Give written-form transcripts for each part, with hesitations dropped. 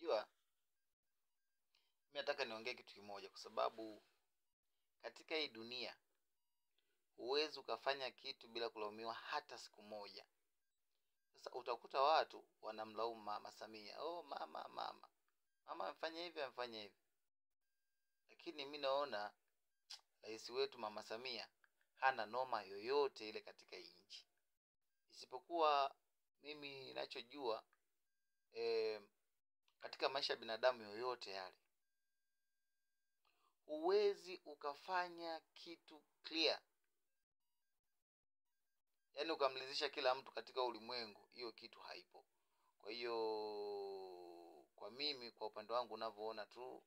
Unajua, mimi nataka niongee kitu kimoja kwa sababu katika hii dunia huwezi ukafanya kitu bila kulaumiwa hata siku moja. Sasa utakuta watu wanamlaumu Mama Samia. Oh, mama amefanya hivi, amefanya hivi. Lakini mimi naona rais wetu Mama Samia hana noma yoyote ile katika hii nchi. Isipokuwa mimi ninachojua katika maisha ya binadamu yoyote yale, huwezi ukafanya kitu clear, yaani ukamridhisha kila mtu katika ulimwengu. Hiyo kitu haipo. Kwa hiyo kwa mimi, kwa upande wangu unavyoona tu,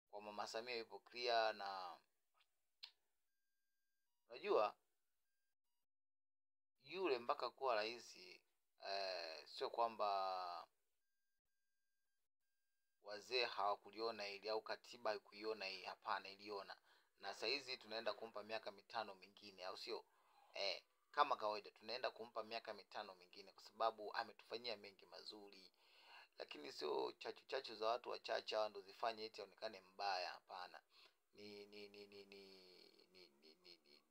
kwa Mama Samia yupo clear. Na unajua yule mpaka kuwa rais, sio kwamba wazee hawakuliona ili au katiba haikuiona hii. Hapana, iliona. Na saa hizi tunaenda kumpa miaka mitano mingine, au sio? Kama kawaida tunaenda kumpa miaka mitano mingine kwa sababu ametufanyia mengi mazuri. Lakini sio chachu za watu wachache hao ndo zifanye eti aonekane mbaya. Hapana.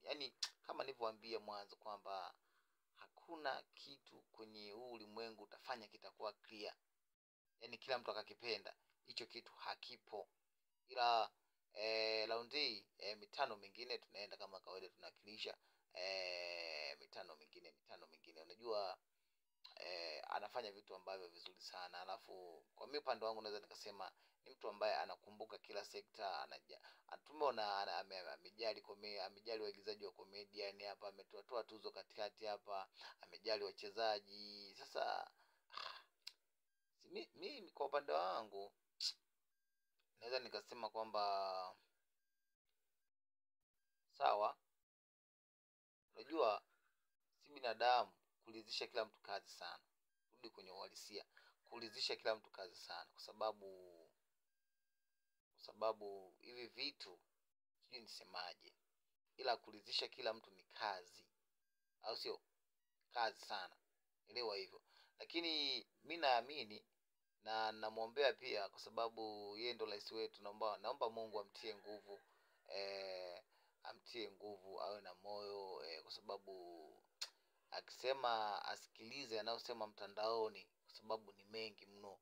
Yaani kama nilivyowaambia mwanzo kwamba hakuna kitu kwenye huu ulimwengu utafanya kitakuwa clear, yaani kila mtu akakipenda. Hicho kitu hakipo. Ila raundi mitano mingine tunaenda kama kawaida tunakilisha mitano mingine. Unajua anafanya vitu ambavyo vizuri sana. Alafu kwa mimi upande wangu naweza nikasema ni mtu ambaye anakumbuka kila sekta. Tumeona amejali waigizaji wa comedian hapa, ametoa tuzo katikati hapa, amejali wachezaji. Sasa mimi kwa upande wangu naweza nikasema kwamba sawa. Unajua si binadamu kuridhisha kila mtu kazi sana. Rudi kwenye uhalisia, kuridhisha kila mtu kazi sana, kwa sababu hivi vitu sijui nisemaje, ila kuridhisha kila mtu ni kazi, au sio? Kazi sana, elewa hivyo. Lakini mimi naamini na namuombea pia, kwa sababu yeye ndo rais wetu. Naomba Mungu amtie nguvu, amtie nguvu, awe na moyo, kwa sababu akisema asikilize anayosema mtandaoni, kwa sababu ni mengi mno.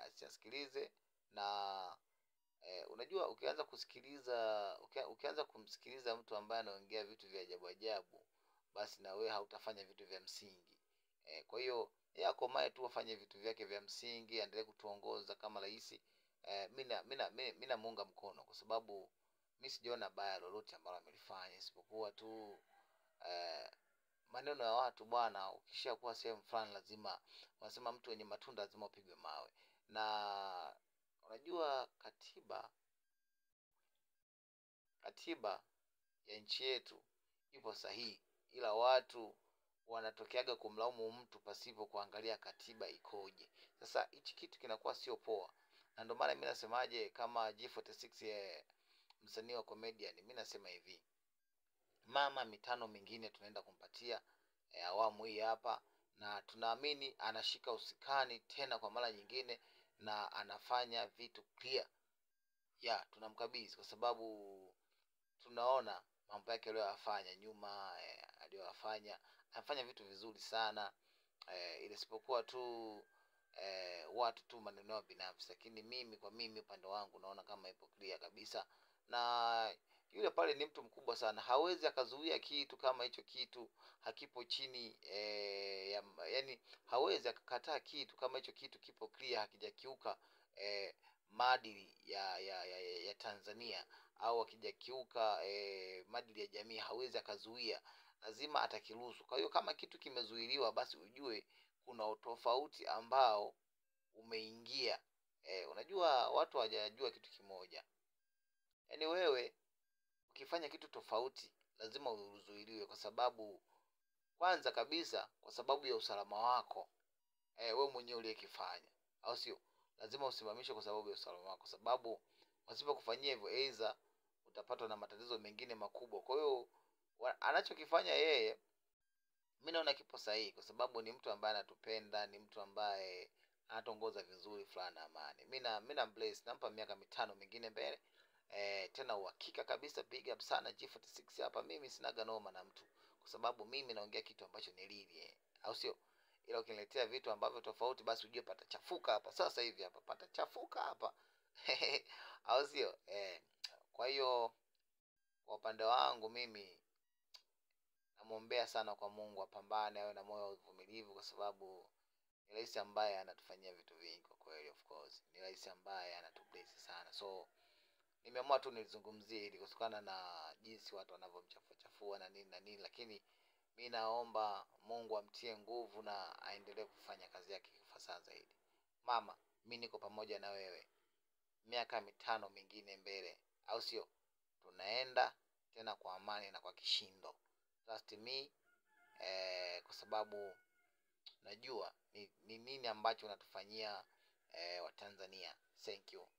Asisikilize. Na unajua ukianza kumsikiliza mtu ambaye anaongea vitu vya ajabu ajabu, basi na wewe hautafanya vitu vya msingi. Kwa hiyo yeye akomae tu afanye vitu vyake vya msingi, aendelee kutuongoza kama rais. Mimi namuunga mkono kwa sababu mimi sijaona baya lolote ambalo amelifanya, isipokuwa tu maneno ya watu bwana. Ukishakuwa sehemu fulani lazima wanasema mtu wenye matunda lazima upigwe mawe. Na unajua katiba ya nchi yetu ipo sahihi, ila watu wanatokeaga kumlaumu mtu pasipo kuangalia katiba ikoje. Sasa hichi kitu kinakuwa sio poa. Na ndio maana mimi nasemaje, kama G46 msanii wa comedian, mimi nasema hivi: mama mitano mingine tunaenda kumpatia awamu hii hapa, na tunaamini anashika usukani tena kwa mara nyingine na anafanya vitu clear. Tunamkabidhi kwa sababu tunaona mambo yake aliyoyafanya nyuma, anafanya vitu vizuri sana. Ile isipokuwa tu watu tu maneno yao binafsi. Lakini mimi upande wangu naona kama ipo clear kabisa. Na yule pale ni mtu mkubwa sana, hawezi akazuia kitu kama hicho kitu hakipo chini, yani hawezi akakataa kitu kama hicho kitu kipo clear, hakijakiuka maadili ya Tanzania, au akijakiuka maadili ya jamii, hawezi akazuia, lazima atakiruhusu. Kwa hiyo kama kitu kimezuiliwa, basi ujue kuna utofauti ambao umeingia. Unajua watu hawajajua kitu kimoja, yaani wewe ukifanya kitu tofauti lazima uzuiliwe, kwa sababu kwanza kabisa kwa sababu ya usalama wako wewe mwenyewe uliyekifanya, au sio? Lazima usimamishe kwa sababu ya usalama wako, kwa sababu wasipokufanyia hivyo aidha utapatwa na matatizo mengine makubwa. Kwa hiyo anachokifanya yeye mimi naona kipo sahihi, kwa sababu ni mtu ambaye anatupenda, ni mtu ambaye anatongoza vizuri, furaha na amani. Mimi na bless, nampa miaka 5 mingine mbele. Tena uhakika kabisa, big up sana G46 hapa. Mimi sinaga noma na mtu, kwa sababu mimi naongea kitu ambacho ni lili, au sio? Ila ukiniletea vitu ambavyo tofauti, basi ujue patachafuka hapa sasa hivi, hapa patachafuka hapa au sio? Kwa hiyo kwa upande wangu mimi namuombea sana kwa Mungu, apambane, awe na moyo wa uvumilivu, kwa sababu ni rais ambaye anatufanyia vitu vingi kwa kweli. Of course ni rais ambaye anatubless sana, so nimeamua tu nilizungumzie ili kutokana na jinsi watu wanavyomchafua na nini, lakini mimi naomba Mungu amtie nguvu na aendelee kufanya kazi yake kifasaha zaidi. Mama, mimi niko pamoja na wewe miaka 5 mingine mbele, au sio? Tunaenda tena kwa amani na kwa kishindo. Trust me, kwa sababu najua ni nini ambacho unatufanyia Watanzania. Thank you.